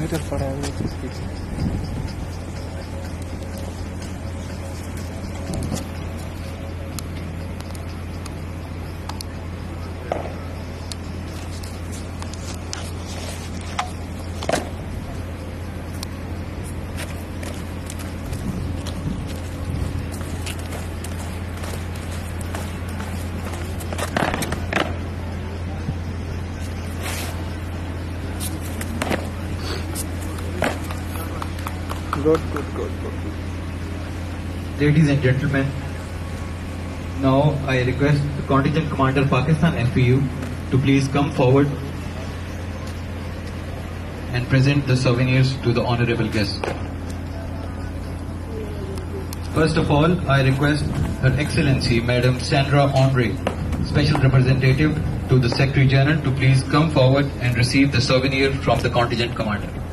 इधर पड़ा है वो पीछे। Good. Ladies and gentlemen, now I request the Contingent Commander Pakistan FPU to please come forward and present the souvenirs to the honorable guests. First of all, I request Her Excellency Madam Sandra Andre, Special Representative to the Secretary General, to please come forward and receive the souvenir from the Contingent Commander.